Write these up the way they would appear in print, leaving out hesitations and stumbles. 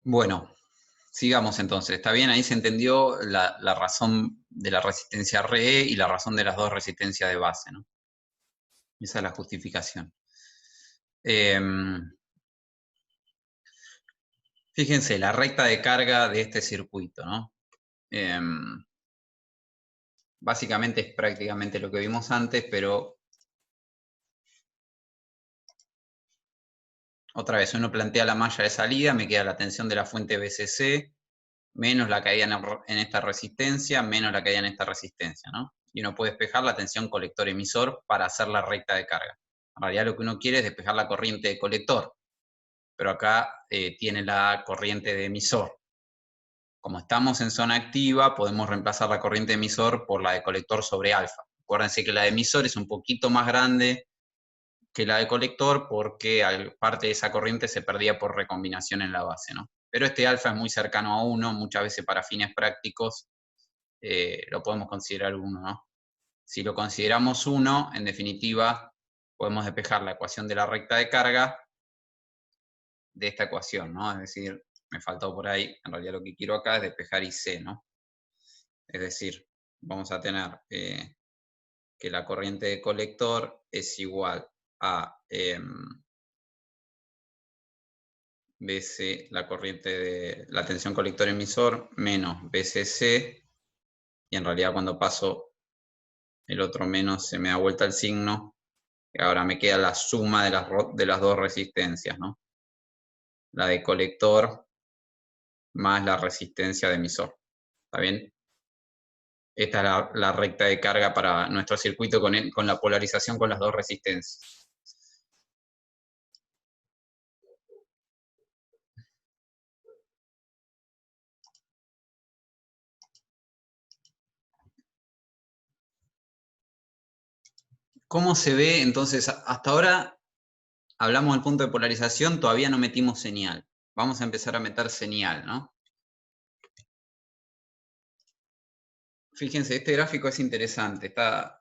Bueno, sigamos entonces. ¿Está bien? Ahí se entendió la razón de la resistencia RE y la razón de las dos resistencias de base, ¿no? Esa es la justificación. Fíjense, la recta de carga de este circuito, ¿no? Básicamente es prácticamente lo que vimos antes, pero otra vez, uno plantea la malla de salida, me queda la tensión de la fuente BCC, menos la caída en esta resistencia, menos la caída en esta resistencia, ¿no? Y uno puede despejar la tensión colector-emisor para hacer la recta de carga. En realidad lo que uno quiere es despejar la corriente de colector, pero acá tiene la corriente de emisor. Como estamos en zona activa, podemos reemplazar la corriente de emisor por la de colector sobre alfa. Acuérdense que la de emisor es un poquito más grande que la de colector porque parte de esa corriente se perdía por recombinación en la base, ¿no? Pero este alfa es muy cercano a 1, muchas veces para fines prácticos lo podemos considerar 1, ¿no? Si lo consideramos 1, en definitiva, podemos despejar la ecuación de la recta de carga de esta ecuación, ¿no? Es decir, me faltó por ahí, en realidad lo que quiero acá es despejar IC, ¿no? Es decir, vamos a tener que la corriente de colector es igual a BC, la corriente de la tensión colector emisor, menos BCC, y en realidad cuando paso el otro menos se me da vuelta el signo, y ahora me queda la suma de las dos resistencias, ¿no? La de colector más la resistencia de emisor. ¿Está bien? Esta es la recta de carga para nuestro circuito con la polarización con las dos resistencias. ¿Cómo se ve? Entonces, hasta ahora hablamos del punto de polarización, todavía no metimos señal. Vamos a empezar a meter señal, ¿no? Fíjense, este gráfico es interesante,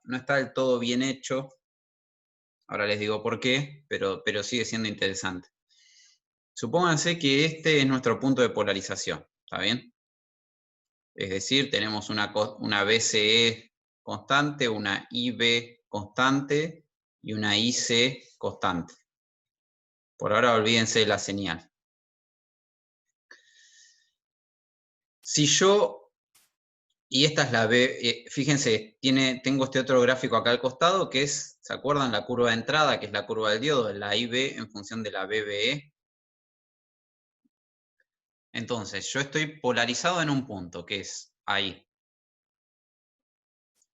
no está del todo bien hecho. Ahora les digo por qué, pero sigue siendo interesante. Supónganse que este es nuestro punto de polarización, ¿está bien? Es decir, tenemos una BCE constante, una IB constante y una IC constante. Por ahora olvídense de la señal. Si yo, y esta es la B, fíjense, tengo este otro gráfico acá al costado que es, ¿se acuerdan? La curva de entrada, que es la curva del diodo, la IB en función de la BBE. Entonces, yo estoy polarizado en un punto, que es ahí.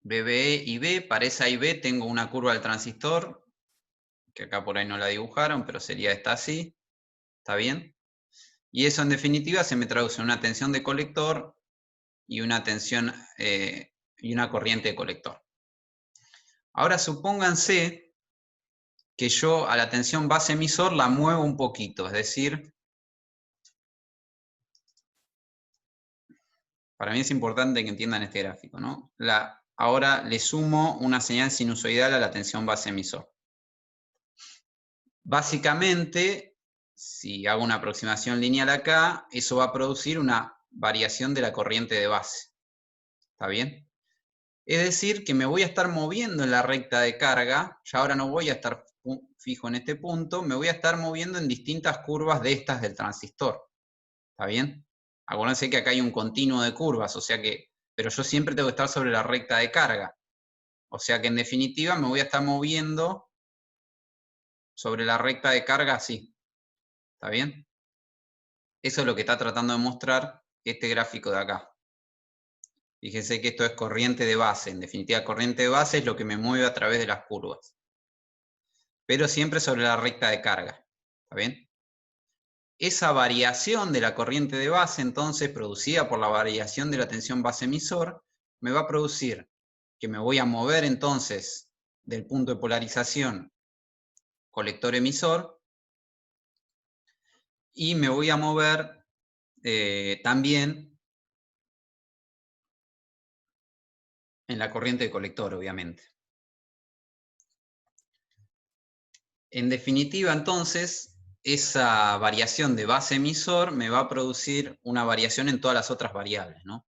BBE y B, para esa IB tengo una curva del transistor, que acá por ahí no la dibujaron, pero sería esta así. ¿Está bien? Y eso en definitiva se me traduce en una tensión de colector y una tensión y una corriente de colector. Ahora supónganse que yo a la tensión base emisor la muevo un poquito, es decir, para mí es importante que entiendan este gráfico, ¿no? Ahora le sumo una señal sinusoidal a la tensión base emisor. Básicamente, si hago una aproximación lineal acá, eso va a producir una variación de la corriente de base. ¿Está bien? Es decir, que me voy a estar moviendo en la recta de carga, ya ahora no voy a estar fijo en este punto, me voy a estar moviendo en distintas curvas de estas del transistor. ¿Está bien? Acuérdense que acá hay un continuo de curvas, o sea que, pero yo siempre tengo que estar sobre la recta de carga. O sea que en definitiva me voy a estar moviendo sobre la recta de carga así. ¿Está bien? Eso es lo que está tratando de mostrar este gráfico de acá. Fíjense que esto es corriente de base. En definitiva, corriente de base es lo que me mueve a través de las curvas. Pero siempre sobre la recta de carga. ¿Está bien? Esa variación de la corriente de base, entonces, producida por la variación de la tensión base emisor, me va a producir que me voy a mover entonces del punto de polarización colector emisor y me voy a mover también en la corriente de colector, obviamente. En definitiva, entonces, esa variación de base emisor me va a producir una variación en todas las otras variables, ¿no?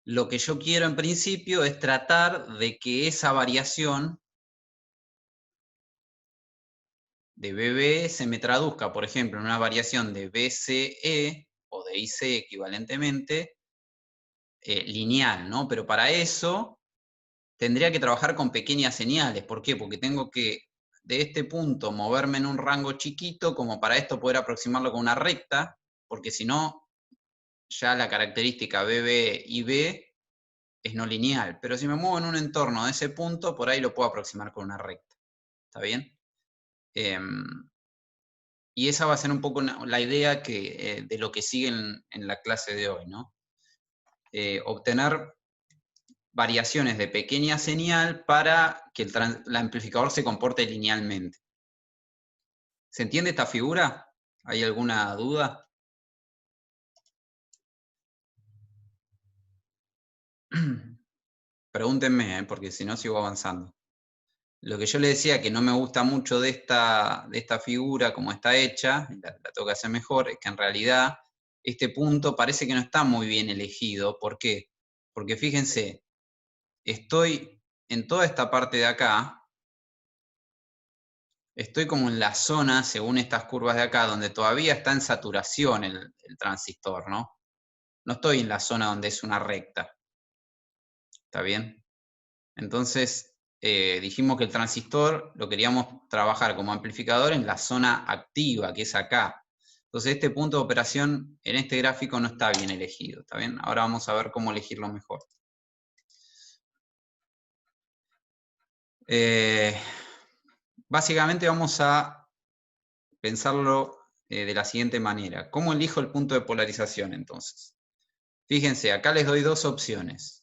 Lo que yo quiero en principio es tratar de que esa variación de BB se me traduzca, por ejemplo, en una variación de BCE o de IC equivalentemente, lineal, ¿no? Pero para eso tendría que trabajar con pequeñas señales. ¿Por qué? Porque tengo que de este punto moverme en un rango chiquito como para esto poder aproximarlo con una recta, porque si no, ya la característica BB y B es no lineal. Pero si me muevo en un entorno de ese punto, por ahí lo puedo aproximar con una recta. ¿Está bien? Y esa va a ser un poco la idea que, de lo que sigue en la clase de hoy, ¿no? Obtener variaciones de pequeña señal para que el amplificador se comporte linealmente. ¿Se entiende esta figura? ¿Hay alguna duda? Pregúntenme, porque si no sigo avanzando. Lo que yo le decía que no me gusta mucho de esta figura, como está hecha, la tengo que hacer mejor, es que en realidad este punto parece que no está muy bien elegido. ¿Por qué? Porque fíjense, estoy en toda esta parte de acá, estoy como en la zona, según estas curvas de acá, donde todavía está en saturación el transistor, ¿no? No estoy en la zona donde es una recta. ¿Está bien? Entonces, dijimos que el transistor lo queríamos trabajar como amplificador en la zona activa, que es acá. Entonces, este punto de operación en este gráfico no está bien elegido. ¿Está bien? Ahora vamos a ver cómo elegirlo mejor. Básicamente vamos a pensarlo de la siguiente manera. ¿Cómo elijo el punto de polarización entonces? Fíjense, acá les doy dos opciones.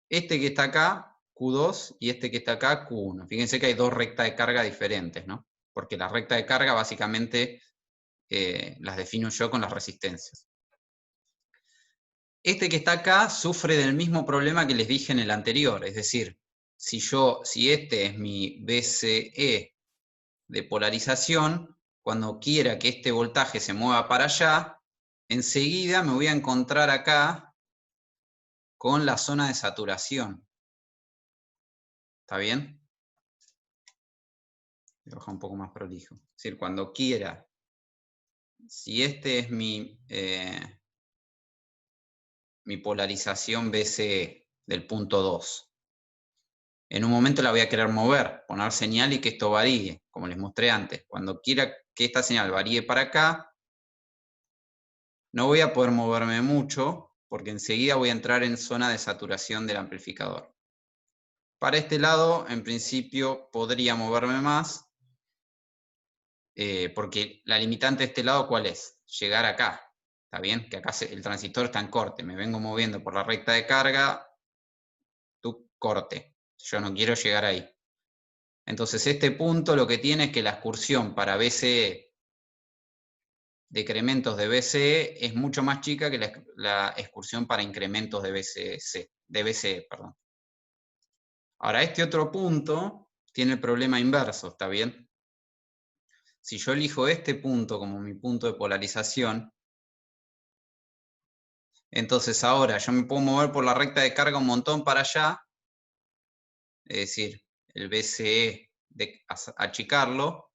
Este que está acá, Q2, y este que está acá, Q1. Fíjense que hay dos rectas de carga diferentes, ¿no? Porque las rectas de carga básicamente las defino yo con las resistencias. Este que está acá sufre del mismo problema que les dije en el anterior, es decir, si este es mi BCE de polarización, cuando quiera que este voltaje se mueva para allá, enseguida me voy a encontrar acá con la zona de saturación. ¿Está bien? Voy a bajar un poco más prolijo. Es decir, cuando quiera, si este es mi polarización BCE del punto 2, en un momento la voy a querer mover, poner señal y que esto varíe, como les mostré antes. Cuando quiera que esta señal varíe para acá, no voy a poder moverme mucho, porque enseguida voy a entrar en zona de saturación del amplificador. Para este lado, en principio, podría moverme más, porque la limitante de este lado, ¿cuál es? Llegar acá. ¿Está bien? Que acá el transistor está en corte. Me vengo moviendo por la recta de carga, tú corte. Yo no quiero llegar ahí. Entonces este punto lo que tiene es que la excursión para BCE, decrementos de BCE, es mucho más chica que la excursión para incrementos de BCE, perdón. Ahora, este otro punto tiene el problema inverso, ¿está bien? Si yo elijo este punto como mi punto de polarización, entonces ahora yo me puedo mover por la recta de carga un montón para allá, es decir, el BCE achicarlo,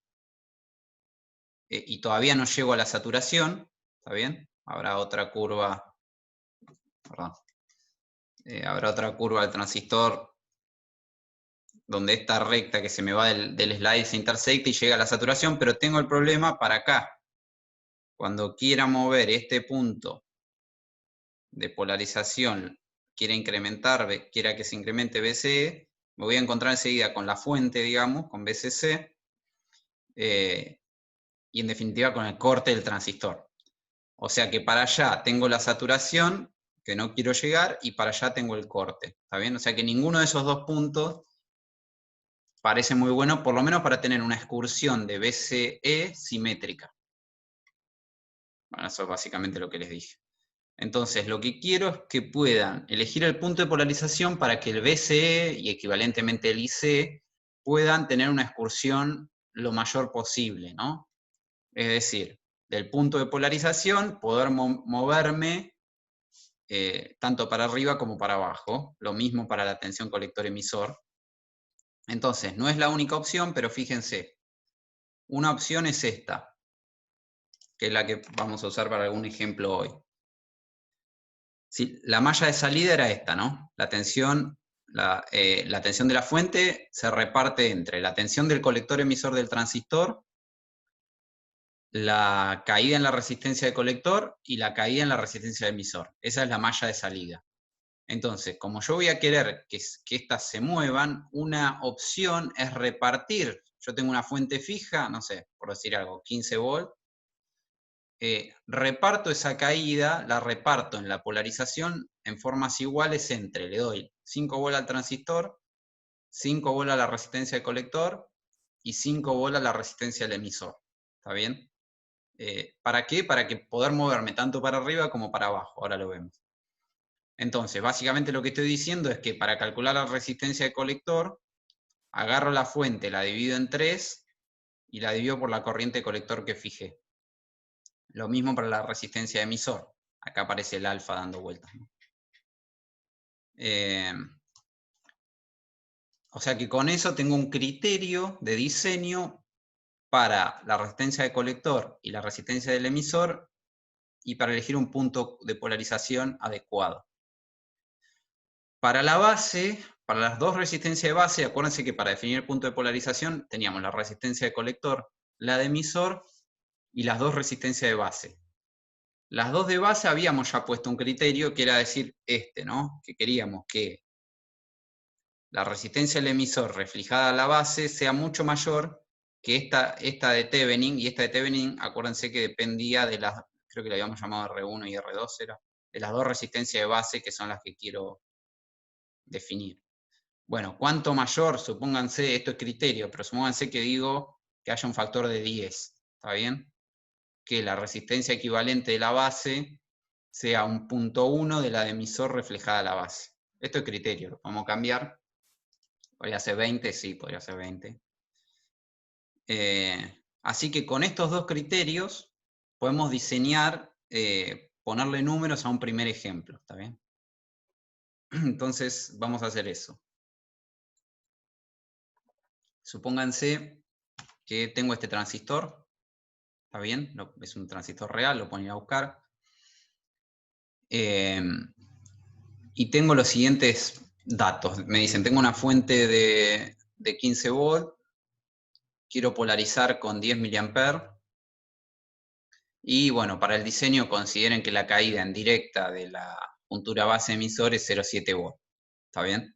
y todavía no llego a la saturación, ¿está bien? Habrá otra curva, perdón, habrá otra curva del transistor donde esta recta que se me va del slide se intersecta y llega a la saturación, pero tengo el problema para acá. Cuando quiera mover este punto de polarización, quiera que se incremente BCE, me voy a encontrar enseguida con la fuente, digamos, con BCC, y en definitiva con el corte del transistor. O sea que para allá tengo la saturación, que no quiero llegar, y para allá tengo el corte. ¿Está bien? O sea que ninguno de esos dos puntos parece muy bueno, por lo menos para tener una excursión de BCE simétrica. Bueno, eso es básicamente lo que les dije. Entonces, lo que quiero es que puedan elegir el punto de polarización para que el BCE y equivalentemente el IC puedan tener una excursión lo mayor posible, ¿no? Es decir, del punto de polarización, poder moverme tanto para arriba como para abajo. Lo mismo para la tensión colector-emisor. Entonces, no es la única opción, pero fíjense, una opción es esta, que es la que vamos a usar para algún ejemplo hoy. Si, la malla de salida era esta, ¿no? La tensión de la fuente se reparte entre la tensión del colector emisor del transistor, la caída en la resistencia del colector y la caída en la resistencia del emisor. Esa es la malla de salida. Entonces, como yo voy a querer que estas se muevan, una opción es repartir. Yo tengo una fuente fija, no sé, por decir algo, 15 volts. Reparto esa caída, la reparto en la polarización en formas iguales entre, le doy 5 volts al transistor, 5 volts a la resistencia del colector y 5 volts a la resistencia del emisor. ¿Está bien? ¿Para qué? Para que poder moverme tanto para arriba como para abajo. Ahora lo vemos. Entonces, básicamente lo que estoy diciendo es que para calcular la resistencia del colector, agarro la fuente, la divido en 3 y la divido por la corriente de colector que fijé. Lo mismo para la resistencia de emisor. Acá aparece el alfa dando vueltas, ¿no? O sea que con eso tengo un criterio de diseño para la resistencia de colector y la resistencia del emisor y para elegir un punto de polarización adecuado. Para la base, para las dos resistencias de base, acuérdense que para definir el punto de polarización teníamos la resistencia de colector, la de emisor y las dos resistencias de base. Las dos de base habíamos ya puesto un criterio que era decir ¿no? Que queríamos que la resistencia del emisor reflejada a la base sea mucho mayor que esta de Thevenin, y esta de Thevenin, acuérdense que dependía de las, creo que la habíamos llamado R1 y R2, era, de las dos resistencias de base que son las que quiero definir. Bueno, cuanto mayor, supónganse, esto es criterio, pero supónganse que digo que haya un factor de 10, ¿está bien? Que la resistencia equivalente de la base sea un 0.1 de la de emisor reflejada a la base. Esto es criterio, lo podemos cambiar. Podría ser 20, sí, podría ser 20. Así que con estos dos criterios podemos diseñar, ponerle números a un primer ejemplo, ¿está bien? Entonces vamos a hacer eso. Supónganse que tengo este transistor, ¿está bien? Es un transistor real, lo pueden ir a buscar. Y tengo los siguientes datos. Me dicen, tengo una fuente de 15 volts, quiero polarizar con 10 mA. Y bueno, para el diseño consideren que la caída en directa de la juntura base emisor es 0,7 volts. ¿Está bien?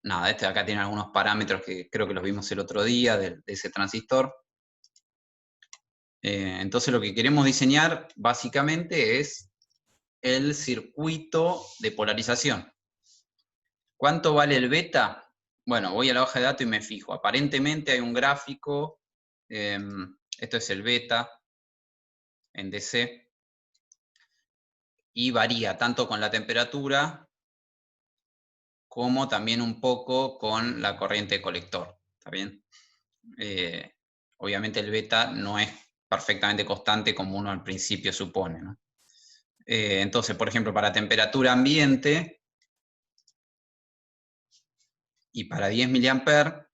Nada, este de acá tiene algunos parámetros que creo que los vimos el otro día de ese transistor. Entonces lo que queremos diseñar básicamente es el circuito de polarización. ¿Cuánto vale el beta? Bueno, voy a la hoja de datos y me fijo. Aparentemente hay un gráfico. Esto es el beta en DC. Y varía tanto con la temperatura como también un poco con la corriente de colector. ¿Está bien? Obviamente el beta no es perfectamente constante como uno al principio supone, ¿no? Entonces, por ejemplo, para temperatura ambiente y para 10 mA,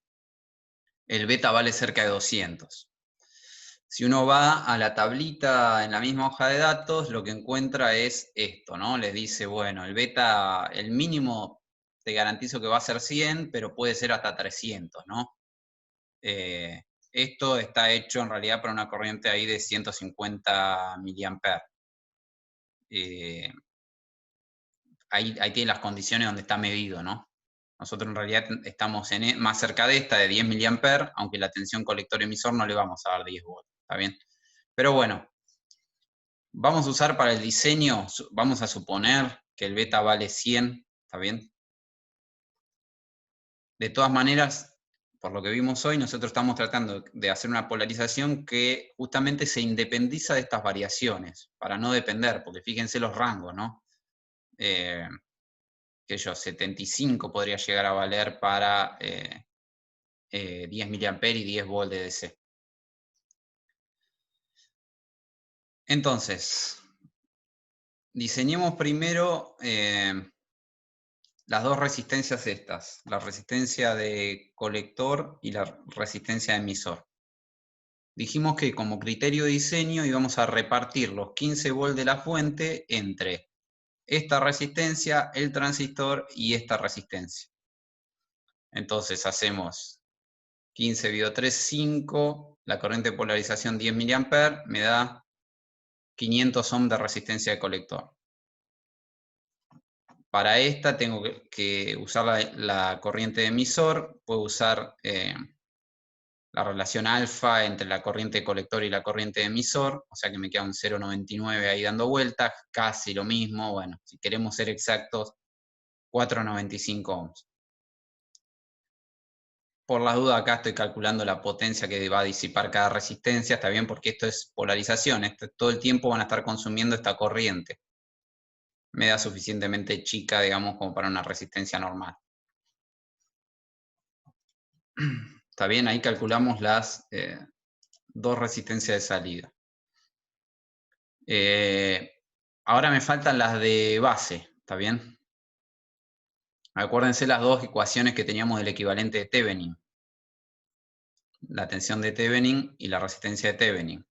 el beta vale cerca de 200. Si uno va a la tablita en la misma hoja de datos, lo que encuentra es esto, ¿no? Les dice, bueno, el beta, el mínimo te garantizo que va a ser 100, pero puede ser hasta 300, ¿no? Esto está hecho en realidad para una corriente ahí de 150 mA. Ahí tiene las condiciones donde está medido, ¿no? Nosotros en realidad estamos más cerca de esta, de 10 mA, aunque la tensión colector-emisor no le vamos a dar 10 volts, ¿está bien? Pero bueno, vamos a usar para el diseño, vamos a suponer que el beta vale 100, ¿está bien? De todas maneras, por lo que vimos hoy, nosotros estamos tratando de hacer una polarización que justamente se independiza de estas variaciones, para no depender, porque fíjense los rangos, ¿no? Que yo, 75 podría llegar a valer para 10 mA y 10 volts de DC. Entonces, diseñemos primero las dos resistencias estas, la resistencia de colector y la resistencia de emisor. Dijimos que como criterio de diseño íbamos a repartir los 15 volts de la fuente entre esta resistencia, el transistor y esta resistencia. Entonces hacemos 15 dividido 3, 5, la corriente de polarización 10 mA me da 500 ohms de resistencia de colector. Para esta tengo que usar la corriente de emisor, puedo usar la relación alfa entre la corriente de colector y la corriente de emisor, o sea que me queda un 0,99 ahí dando vueltas, casi lo mismo, bueno, si queremos ser exactos, 495 ohms. Por las dudas acá estoy calculando la potencia que va a disipar cada resistencia, está bien porque esto es polarización, todo el tiempo van a estar consumiendo esta corriente. Me da suficientemente chica, digamos, como para una resistencia normal. Está bien, ahí calculamos las dos resistencias de salida. Ahora me faltan las de base, ¿está bien? Acuérdense las dos ecuaciones que teníamos del equivalente de Thevenin. La tensión de Thevenin y la resistencia de Thevenin.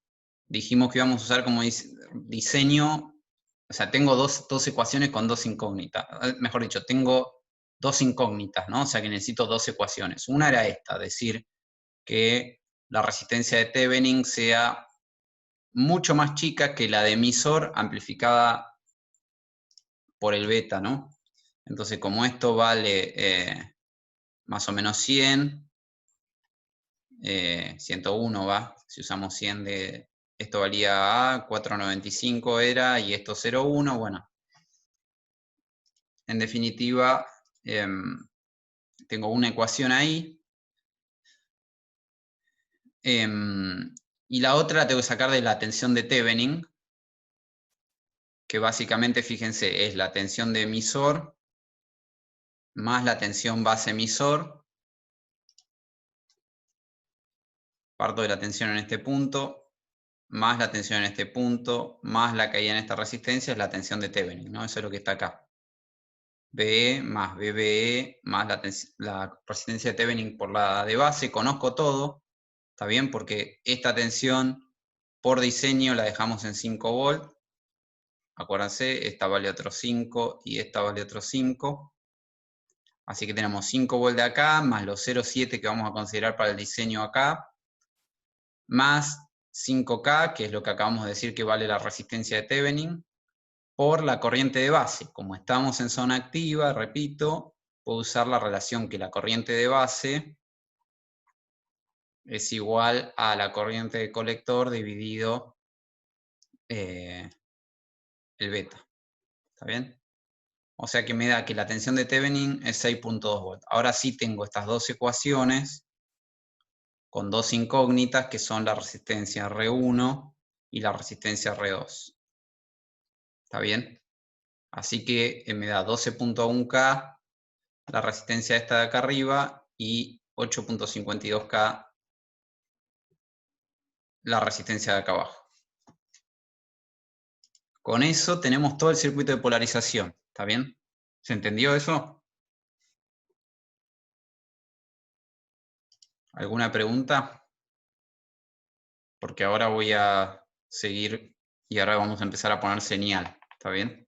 Dijimos que íbamos a usar como diseño, o sea, tengo dos ecuaciones con dos incógnitas. Mejor dicho, tengo dos incógnitas, ¿no? O sea que necesito dos ecuaciones. Una era esta, decir que la resistencia de Thevenin sea mucho más chica que la de emisor amplificada por el beta, ¿no? Entonces, como esto vale más o menos 100, 101 va, si usamos 100 de... Esto valía A, 4,95 era, y esto 0,1, bueno. En definitiva, tengo una ecuación ahí. Y la otra la tengo que sacar de la tensión de Thevenin, que básicamente, fíjense, es la tensión de emisor más la tensión base emisor. Parto de la tensión en este punto, más la tensión en este punto, más la caída en esta resistencia, es la tensión de Thevenin, ¿no? Eso es lo que está acá. BE más BBE más la resistencia de Thevenin por la de base, conozco todo, ¿está bien? Porque esta tensión por diseño la dejamos en 5 volts. Acuérdense, esta vale otros 5 y esta vale otros 5. Así que tenemos 5 volts de acá, más los 0,7 que vamos a considerar para el diseño acá, más 5K, que es lo que acabamos de decir que vale la resistencia de Thevenin, por la corriente de base. Como estamos en zona activa, repito, puedo usar la relación que la corriente de base es igual a la corriente de colector dividido el beta. ¿Está bien? O sea que me da que la tensión de Thevenin es 6,2 volts. Ahora sí tengo estas dos ecuaciones con dos incógnitas que son la resistencia R1 y la resistencia R2. ¿Está bien? Así que me da 12,1K la resistencia esta de acá arriba y 8,52K la resistencia de acá abajo. Con eso tenemos todo el circuito de polarización. ¿Está bien? ¿Se entendió eso? ¿Alguna pregunta? Porque ahora voy a seguir y ahora vamos a empezar a poner señal. ¿Está bien?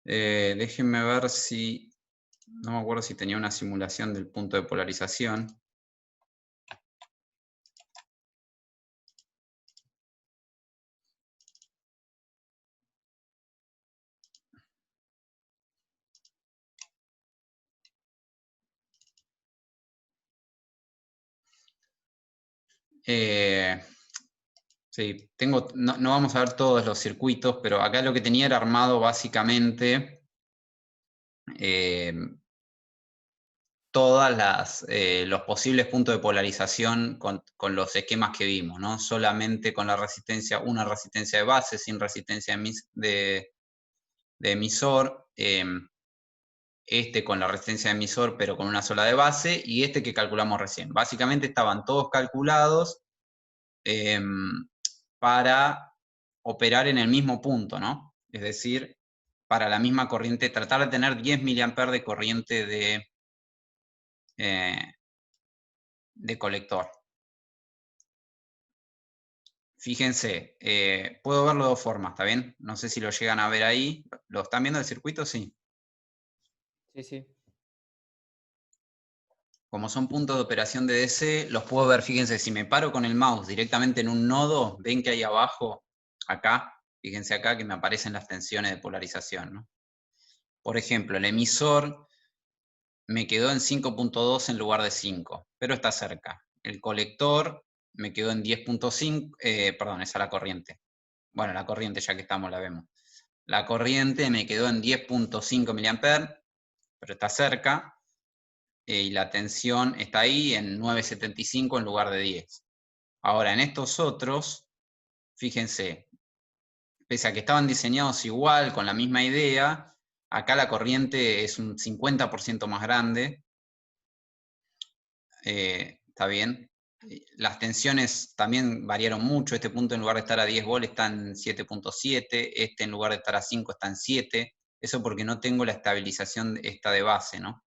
Déjenme ver si... No me acuerdo si tenía una simulación del punto de polarización. Sí, no vamos a ver todos los circuitos, pero acá lo que tenía era armado básicamente todos los posibles puntos de polarización con los esquemas que vimos, ¿no? Solamente con la resistencia, una resistencia de base, sin resistencia de emisor, este con la resistencia de emisor pero con una sola de base, y este que calculamos recién. Básicamente estaban todos calculados para operar en el mismo punto, ¿no? Es decir, para la misma corriente, tratar de tener 10 mA de corriente de colector. Fíjense, puedo verlo de dos formas, ¿está bien? No sé si lo llegan a ver ahí. ¿Lo están viendo el circuito? Sí. Sí, sí. Como son puntos de operación de DC, los puedo ver, fíjense, si me paro con el mouse directamente en un nodo, ven que ahí abajo, acá, fíjense acá que me aparecen las tensiones de polarización, ¿no? Por ejemplo, el emisor me quedó en 5.2 en lugar de 5, pero está cerca. El colector me quedó en 10.5, perdón, esa es la corriente. Bueno, la corriente ya que estamos la vemos. La corriente me quedó en 10.5 mA, pero está cerca. Y la tensión está ahí en 9.75 en lugar de 10. Ahora, en estos otros, fíjense, pese a que estaban diseñados igual, con la misma idea, acá la corriente es un 50% más grande. ¿Está bien? Las tensiones también variaron mucho. Este punto, en lugar de estar a 10 volts, está en 7.7. Este, en lugar de estar a 5, está en 7. Eso porque no tengo la estabilización esta de base, ¿no?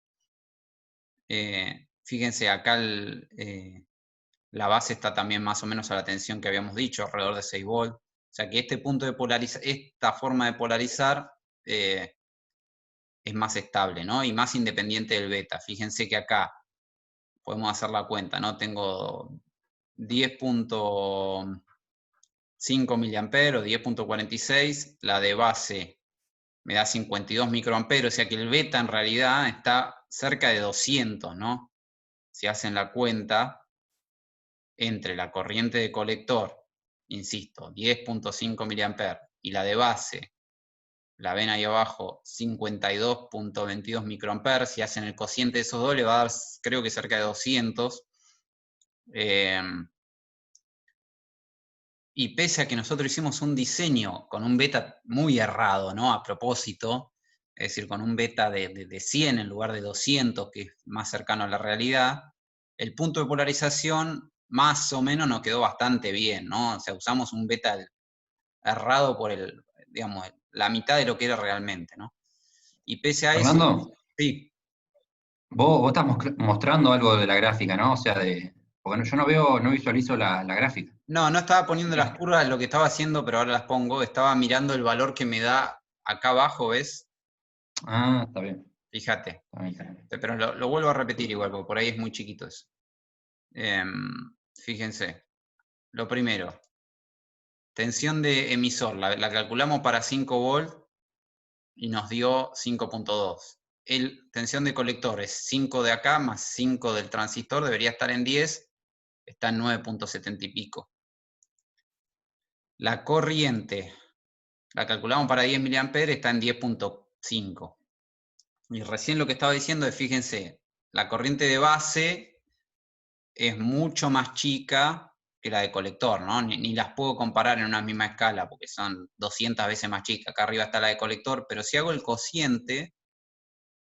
Fíjense, acá la base está también más o menos a la tensión que habíamos dicho, alrededor de 6 volts. O sea que este punto de polarizar, esta forma de polarizar es más estable, ¿no? Y más independiente del beta. Fíjense que acá podemos hacer la cuenta, ¿no? Tengo 10.5 miliamperes o 10.46, la de base me da 52 microamperes, o sea que el beta en realidad está cerca de 200, ¿no? Si hacen la cuenta entre la corriente de colector, insisto, 10.5 miliamperes, y la de base, la ven ahí abajo, 52.22 microamperes, si hacen el cociente de esos dos le va a dar creo que cerca de 200. Y pese a que nosotros hicimos un diseño con un beta muy errado, ¿no? A propósito, es decir, con un beta de 100 en lugar de 200, que es más cercano a la realidad, el punto de polarización más o menos nos quedó bastante bien, ¿no? O sea, usamos un beta errado por digamos, la mitad de lo que era realmente, ¿no? Y pese a eso, Fernando, sí. vos estás mostrando algo de la gráfica, ¿no? O sea, porque yo no veo, no visualizo la gráfica. No, no estaba poniendo las Gráfica. curvas, lo que estaba haciendo, pero ahora las pongo. Estaba mirando el valor que me da acá abajo, ¿ves? Ah, está bien. Fíjate. Está bien, está bien. Pero lo vuelvo a repetir igual, porque por ahí es muy chiquito eso. Fíjense, lo primero, tensión de emisor, la calculamos para 5 volts y nos dio 5.2. Tensión de colector es 5 de acá más 5 del transistor, debería estar en 10, está en 9.70 y pico. La corriente, la calculamos para 10 mA, está en 10.5. Y recién lo que estaba diciendo es, fíjense, la corriente de base es mucho más chica que la de colector, ¿no? Ni las puedo comparar en una misma escala porque son 200 veces más chicas. Acá arriba está la de colector, pero si hago el cociente,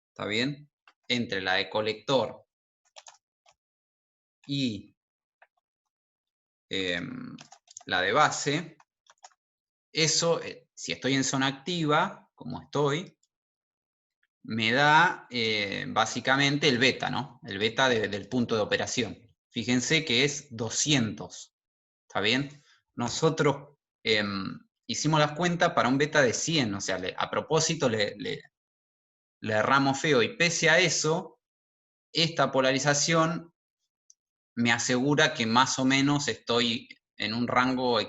¿está bien? Entre la de colector y la de base, eso, si estoy en zona activa, como estoy, me da básicamente el beta, ¿no? El beta del punto de operación. Fíjense que es 200. ¿Está bien? Nosotros hicimos las cuentas para un beta de 100, o sea, a propósito le erramos feo, y pese a eso, esta polarización me asegura que más o menos estoy en un rango,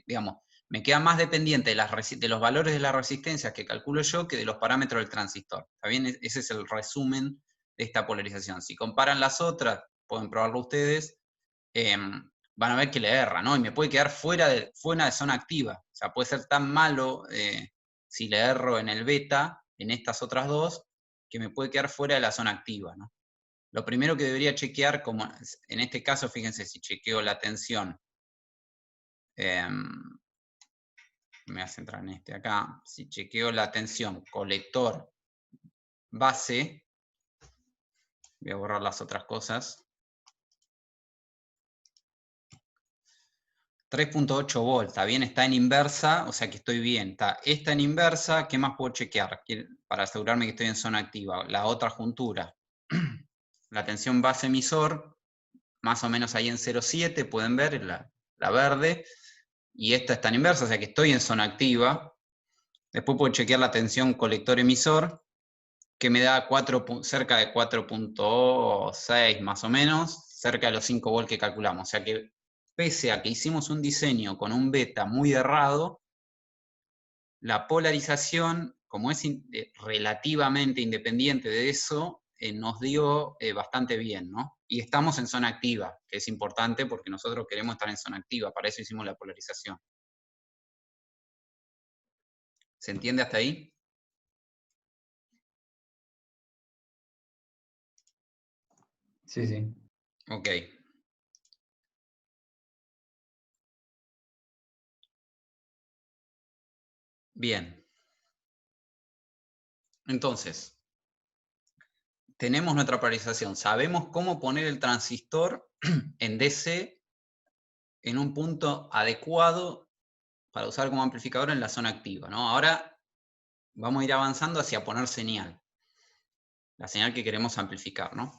digamos, me queda más dependiente de los valores de la resistencia que calculo yo que de los parámetros del transistor. ¿Está bien? Ese es el resumen de esta polarización. Si comparan las otras, pueden probarlo ustedes, van a ver que le erra, ¿no? Y me puede quedar fuera de zona activa. O sea, puede ser tan malo si le erro en el beta, en estas otras dos, que me puede quedar fuera de la zona activa, ¿no? Lo primero que debería chequear, como en este caso, fíjense, si chequeo la tensión, me voy a centrar en este acá, si chequeo la tensión colector base, voy a borrar las otras cosas. 3.8 volts, está bien, está en inversa, o sea que estoy bien. Está esta en inversa, ¿qué más puedo chequear? Para asegurarme que estoy en zona activa. La otra juntura. La tensión base emisor, más o menos ahí en 0,7, pueden ver, la verde. Y esta está en inversa, o sea que estoy en zona activa. Después puedo chequear la tensión colector emisor, que me da cerca de 4.6 más o menos, cerca de los 5 volts que calculamos. O sea que pese a que hicimos un diseño con un beta muy errado, la polarización, como es relativamente independiente de eso, nos dio bastante bien, ¿no? Y estamos en zona activa, que es importante porque nosotros queremos estar en zona activa, para eso hicimos la polarización. ¿Se entiende hasta ahí? Sí, sí. Ok. Bien. Entonces, tenemos nuestra polarización. Sabemos cómo poner el transistor en DC en un punto adecuado para usar como amplificador en la zona activa, ¿no? Ahora vamos a ir avanzando hacia poner señal. La señal que queremos amplificar, ¿no?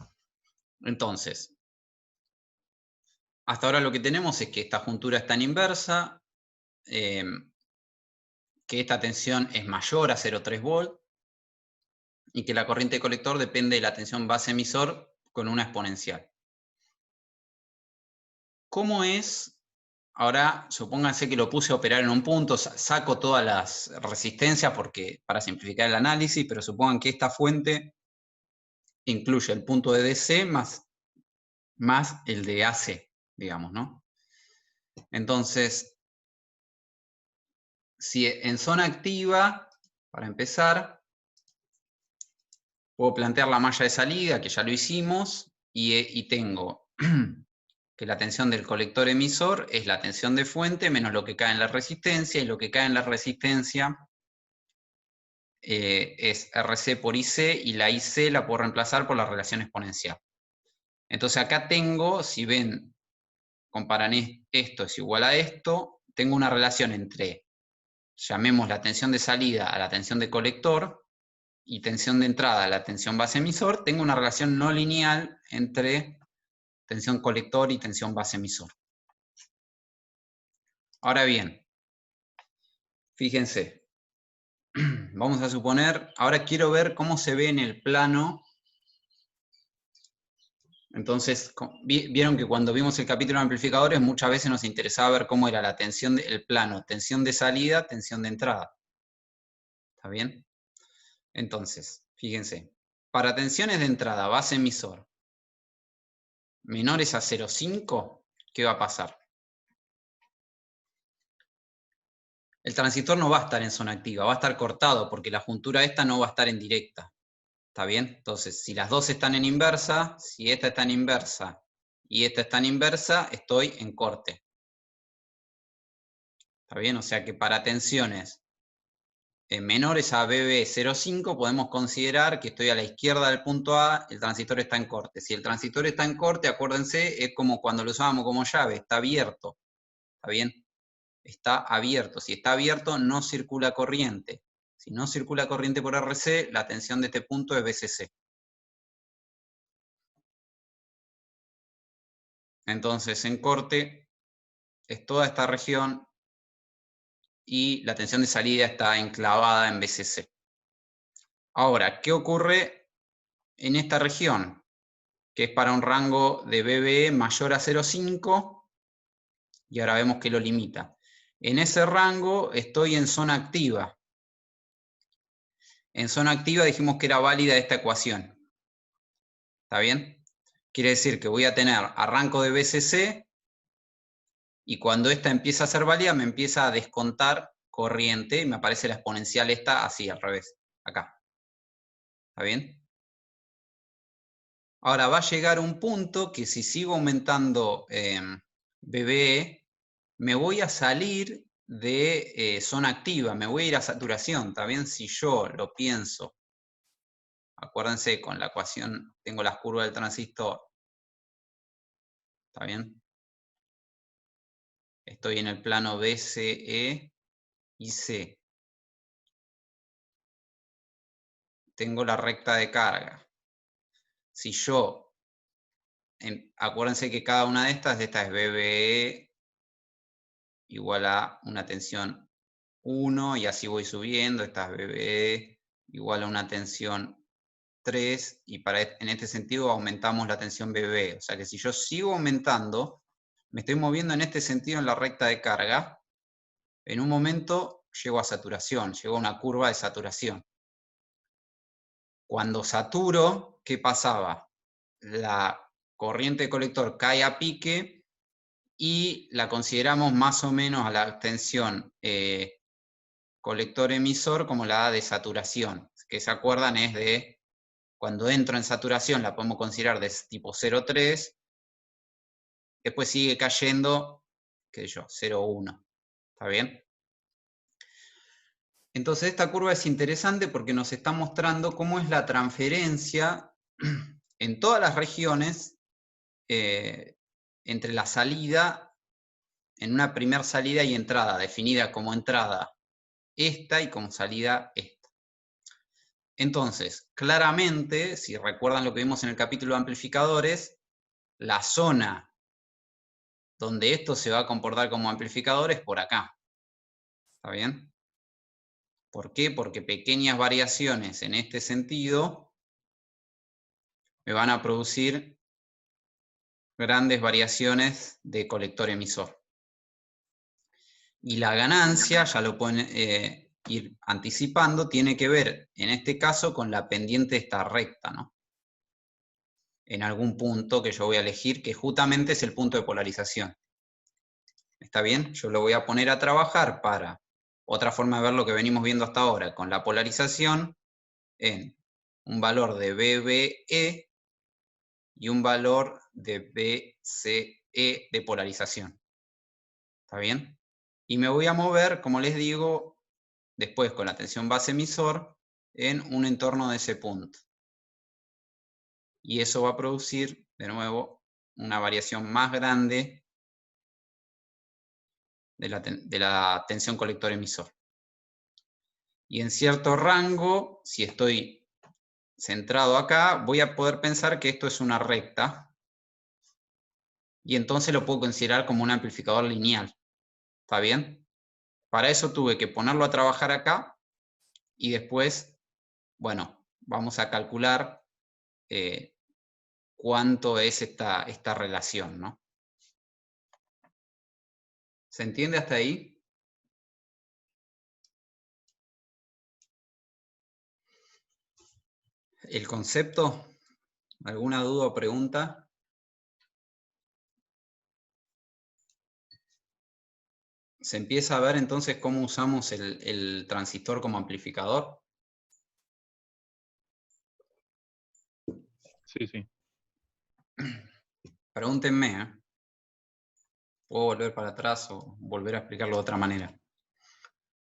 Entonces, hasta ahora lo que tenemos es que esta juntura está en inversa, que esta tensión es mayor a 0,3 volt y que la corriente de colector depende de la tensión base emisor con una exponencial. ¿Cómo es? Ahora, supónganse que lo puse a operar en un punto, saco todas las resistencias para simplificar el análisis, pero supongan que esta fuente incluye el punto de DC más el de AC, digamos, ¿no? Entonces, si en zona activa, para empezar, puedo plantear la malla de salida, que ya lo hicimos, y tengo que la tensión del colector emisor es la tensión de fuente menos lo que cae en la resistencia, y lo que cae en la resistencia es RC por IC, y la IC la puedo reemplazar por la relación exponencial. Entonces acá tengo, si ven, comparan esto es igual a esto, tengo una relación entre, llamemos la tensión de salida a la tensión de colector, y tensión de entrada a la tensión base emisor, tengo una relación no lineal entre tensión colector y tensión base emisor. Ahora bien, fíjense, vamos a suponer, ahora quiero ver cómo se ve en el plano. Entonces, vieron que cuando vimos el capítulo de amplificadores, muchas veces nos interesaba ver cómo era la tensión del plano, tensión de salida, tensión de entrada. ¿Está bien? Entonces, fíjense, para tensiones de entrada, base emisor, menores a 0,5, ¿qué va a pasar? El transistor no va a estar en zona activa, va a estar cortado porque la juntura esta no va a estar en directa. ¿Está bien? Entonces, si las dos están en inversa, si esta está en inversa y esta está en inversa, estoy en corte. ¿Está bien? O sea que para tensiones menores a BB 0,5 podemos considerar que estoy a la izquierda del punto A, el transistor está en corte. Si el transistor está en corte, acuérdense, es como cuando lo usábamos como llave, está abierto. ¿Está bien? Está abierto. Si está abierto, no circula corriente. Si no circula corriente por RC, la tensión de este punto es BCC. Entonces, en corte es toda esta región y la tensión de salida está enclavada en BCC. Ahora, ¿qué ocurre en esta región? Que es para un rango de BBE mayor a 0,5, y ahora vemos que lo limita. En ese rango estoy en zona activa. En zona activa dijimos que era válida esta ecuación. ¿Está bien? Quiere decir que voy a tener arranco de BCC, y cuando esta empieza a ser válida me empieza a descontar corriente y me aparece la exponencial esta así, al revés, acá. ¿Está bien? Ahora va a llegar un punto que si sigo aumentando BBE, me voy a salir de zona activa, me voy a ir a saturación. ¿Está bien? Si yo lo pienso, acuérdense, con la ecuación tengo las curvas del transistor. ¿Está bien? estoy en el plano BCE y C. Tengo la recta de carga. Si yo, acuérdense que cada una de estas es BBE igual a una tensión 1, y así voy subiendo, esta es BBE igual a una tensión 3, y en este sentido aumentamos la tensión BBE. O sea que si yo sigo aumentando, me estoy moviendo en este sentido en la recta de carga, en un momento llego a saturación, llego a una curva de saturación. Cuando saturo, ¿qué pasaba? La corriente de colector cae a pique y la consideramos más o menos a la tensión colector-emisor como la de saturación, que se acuerdan es de cuando entro en saturación la podemos considerar de tipo 0,3, después sigue cayendo, qué sé yo, 0,1, ¿está bien? Entonces esta curva es interesante porque nos está mostrando cómo es la transferencia en todas las regiones entre la salida, en una primera salida y entrada, definida como entrada esta y como salida esta. Entonces, claramente, si recuerdan lo que vimos en el capítulo de amplificadores, la zona donde esto se va a comportar como amplificador es por acá. ¿Está bien? ¿Por qué? Porque pequeñas variaciones en este sentido me van a producir grandes variaciones de colector emisor. Y la ganancia, ya lo pueden ir anticipando, tiene que ver, en este caso, con la pendiente de esta recta, ¿no? En algún punto que yo voy a elegir, que justamente es el punto de polarización. ¿Está bien? Yo lo voy a poner a trabajar para otra forma de ver lo que venimos viendo hasta ahora, con la polarización en un valor de BBE y un valor de BCE de polarización. ¿Está bien? Y me voy a mover, como les digo, después con la tensión base emisor en un entorno de ese punto. Y eso va a producir, de nuevo, una variación más grande de la tensión colector emisor. Y en cierto rango, si estoy centrado acá, voy a poder pensar que esto es una recta, y entonces lo puedo considerar como un amplificador lineal. ¿Está bien? Para eso tuve que ponerlo a trabajar acá, y después, bueno, vamos a calcular cuánto es esta relación, ¿no? ¿Se entiende hasta ahí? ¿El concepto? ¿Alguna duda o pregunta? ¿Se empieza a ver entonces cómo usamos el transistor como amplificador? Sí, sí. Pregúntenme, ¿eh? Puedo volver para atrás o volver a explicarlo de otra manera.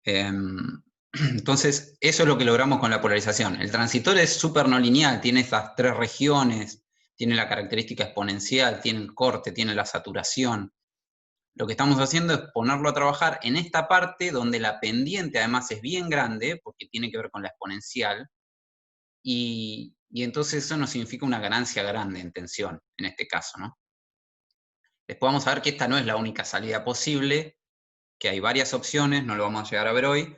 Entonces, eso es lo que logramos con la polarización. El transistor es súper no lineal, tiene estas tres regiones, tiene la característica exponencial, tiene el corte, tiene la saturación. Lo que estamos haciendo es ponerlo a trabajar en esta parte donde la pendiente además es bien grande, porque tiene que ver con la exponencial, y entonces eso nos significa una ganancia grande en tensión, en este caso, ¿no? Después vamos a ver que esta no es la única salida posible, que hay varias opciones, no lo vamos a llegar a ver hoy,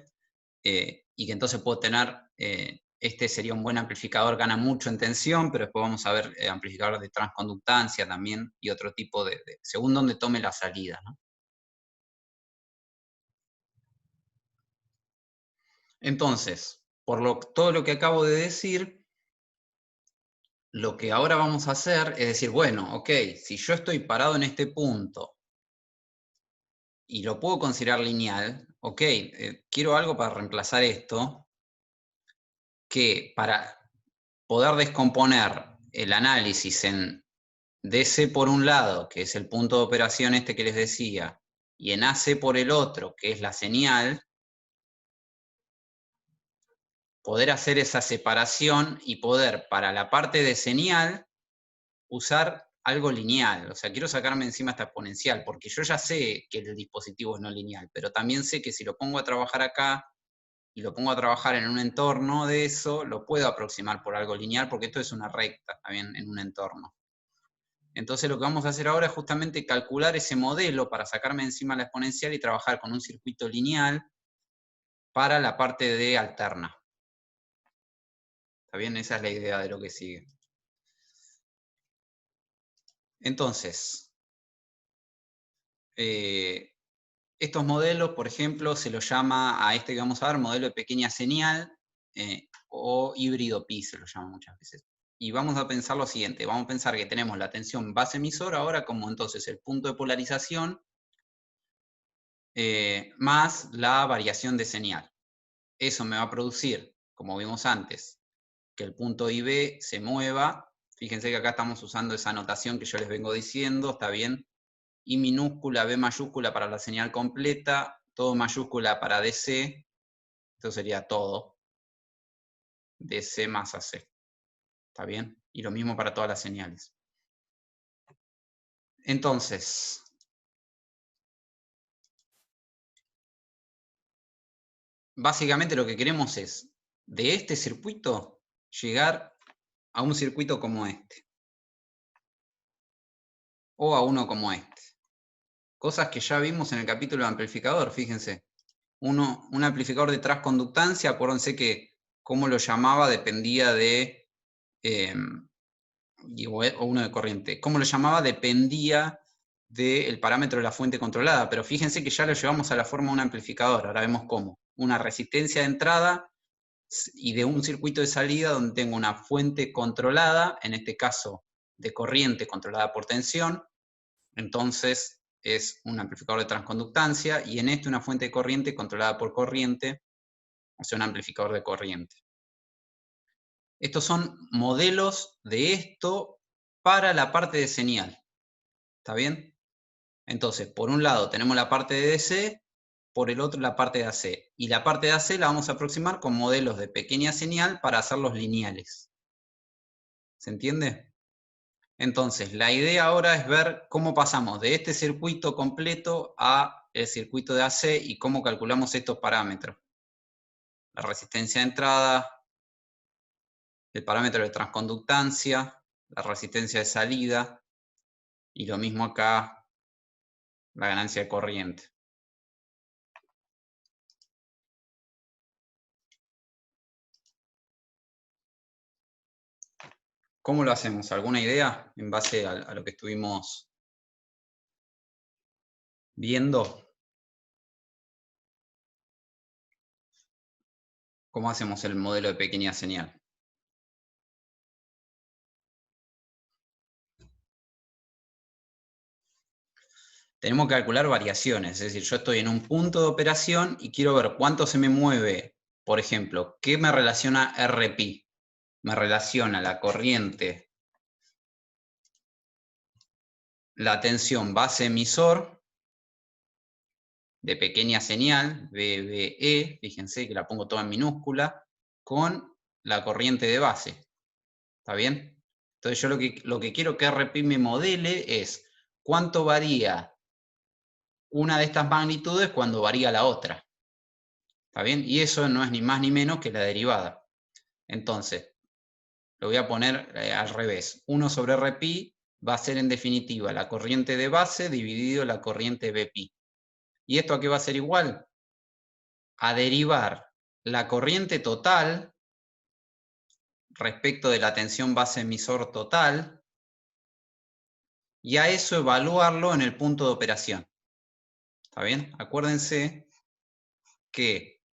y que entonces puedo tener, este sería un buen amplificador, gana mucho en tensión, pero después vamos a ver amplificadores de transconductancia también, y otro tipo según donde tome la salida, ¿no? Entonces, todo lo que acabo de decir, lo que ahora vamos a hacer es decir, bueno, ok, si yo estoy parado en este punto y lo puedo considerar lineal, ok, quiero algo para reemplazar esto, que para poder descomponer el análisis en DC por un lado, que es el punto de operación este que les decía, y en AC por el otro, que es la señal, poder hacer esa separación y poder, para la parte de señal, usar algo lineal, o sea, quiero sacarme encima esta exponencial, porque yo ya sé que el dispositivo es no lineal, pero también sé que si lo pongo a trabajar acá, y lo pongo a trabajar en un entorno de eso, lo puedo aproximar por algo lineal, porque esto es una recta, también en un entorno. Entonces lo que vamos a hacer ahora es justamente calcular ese modelo para sacarme encima la exponencial y trabajar con un circuito lineal para la parte de alterna. ¿Está bien? Esa es la idea de lo que sigue. Entonces, estos modelos, por ejemplo, se los llama a este que vamos a ver modelo de pequeña señal o híbrido pi, se lo llama muchas veces. Y vamos a pensar lo siguiente, vamos a pensar que tenemos la tensión base emisor ahora como entonces el punto de polarización más la variación de señal. Eso me va a producir, como vimos antes, que el punto IB se mueva. Fíjense que acá estamos usando esa notación que yo les vengo diciendo, ¿está bien? I minúscula, B mayúscula para la señal completa, todo mayúscula para DC, esto sería todo, DC más AC, ¿está bien? Y lo mismo para todas las señales. Entonces, básicamente lo que queremos es, de este circuito, llegar a un circuito como este. O a uno como este. Cosas que ya vimos en el capítulo de amplificador, fíjense. Un amplificador de transconductancia, acuérdense que cómo lo llamaba dependía de... o uno de corriente. Cómo lo llamaba dependía del parámetro de la fuente controlada, pero fíjense que ya lo llevamos a la forma de un amplificador, ahora vemos cómo. Una resistencia de entrada y de un circuito de salida donde tengo una fuente controlada, en este caso de corriente controlada por tensión, entonces es un amplificador de transconductancia, y en este una fuente de corriente controlada por corriente, o sea, un amplificador de corriente. Estos son modelos de esto para la parte de señal. ¿Está bien? Entonces, por un lado tenemos la parte de DC, por el otro la parte de AC. Y la parte de AC la vamos a aproximar con modelos de pequeña señal para hacerlos lineales. ¿Se entiende? Entonces, la idea ahora es ver cómo pasamos de este circuito completo a el circuito de AC y cómo calculamos estos parámetros. La resistencia de entrada, el parámetro de transconductancia, la resistencia de salida, y lo mismo acá, la ganancia de corriente. ¿Cómo lo hacemos? ¿Alguna idea en base a lo que estuvimos viendo? ¿Cómo hacemos el modelo de pequeña señal? Tenemos que calcular variaciones, es decir, yo estoy en un punto de operación y quiero ver cuánto se me mueve, por ejemplo, ¿qué me relaciona RPi? Me relaciona la corriente, la tensión base emisor de pequeña señal, BBE, fíjense que la pongo toda en minúscula, con la corriente de base. ¿Está bien? Entonces yo lo que quiero que RPi me modele es cuánto varía una de estas magnitudes cuando varía la otra. ¿Está bien? Y eso no es ni más ni menos que la derivada. Entonces, lo voy a poner al revés. 1 sobre Rpi va a ser en definitiva la corriente de base dividido la corriente Bpi. ¿Y esto a qué va a ser igual? A derivar la corriente total respecto de la tensión base emisor total y a eso evaluarlo en el punto de operación. ¿Está bien? Acuérdense que